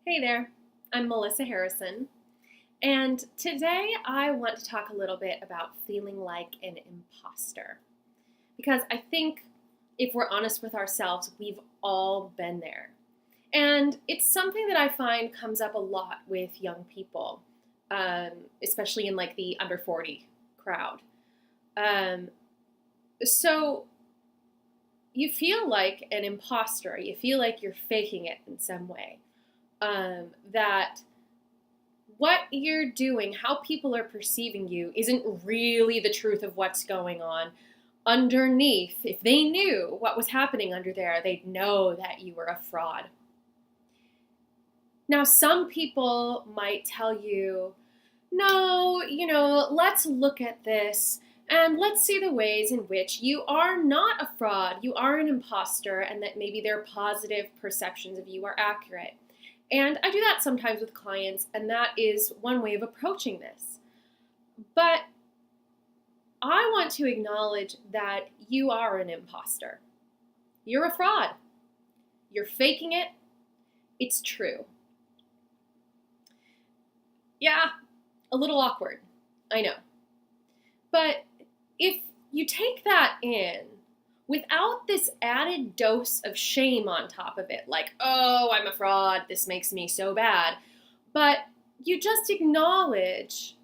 Hey there, I'm Melissa Harrison, and today I want to talk a little bit about feeling like an imposter. Because I think if we're honest with ourselves, we've all been there. And it's something that I find comes up a lot with young people, especially in like the under 40 crowd. Um, so you feel like an imposter, you feel like you're faking it in some way. That what you're doing, how people are perceiving you, isn't really the truth of what's going on underneath. If they knew what was happening under there, they'd know that you were a fraud. Now, some people might tell you, no, let's look at this and let's see the ways in which you are not a fraud, you are an imposter, and that maybe their positive perceptions of you are accurate. And I do that sometimes with clients, and that is one way of approaching this. But I want to acknowledge that you are an imposter. You're a fraud. You're faking it. It's true. Yeah, a little awkward. I know. But if you take that in without this added dose of shame on top of it, like, oh, I'm a fraud, this makes me so bad, but you just acknowledge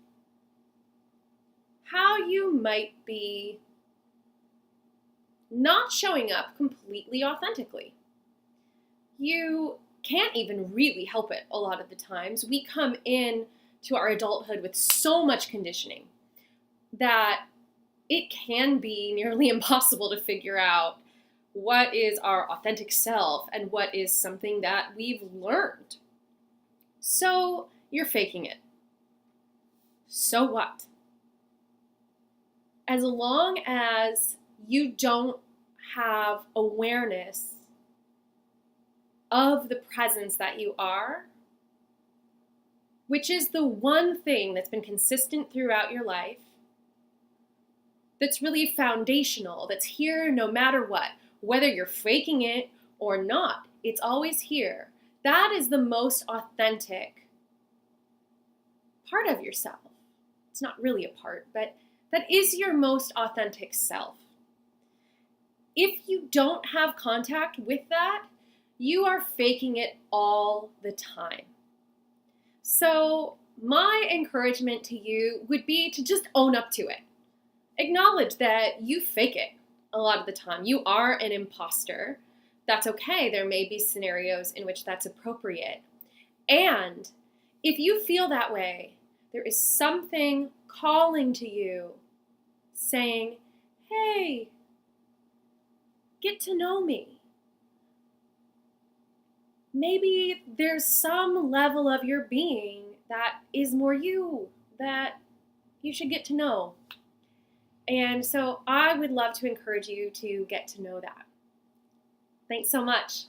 how you might be not showing up completely authentically. You can't even really help it a lot of the times. We come in to our adulthood with so much conditioning that it can be nearly impossible to figure out what is our authentic self and what is something that we've learned. So you're faking it. So what? As long as you don't have awareness of the presence that you are, which is the one thing that's been consistent throughout your life, that's really foundational, that's here no matter what, whether you're faking it or not, it's always here. That is the most authentic part of yourself. It's not really a part, but that is your most authentic self. If you don't have contact with that, you are faking it all the time. So my encouragement to you would be to just own up to it. Acknowledge that you fake it a lot of the time. You are an imposter. That's okay. There may be scenarios in which that's appropriate. And if you feel that way, there is something calling to you saying, hey, get to know me. Maybe there's some level of your being that is more you, that you should get to know. And so I would love to encourage you to get to know that. Thanks so much.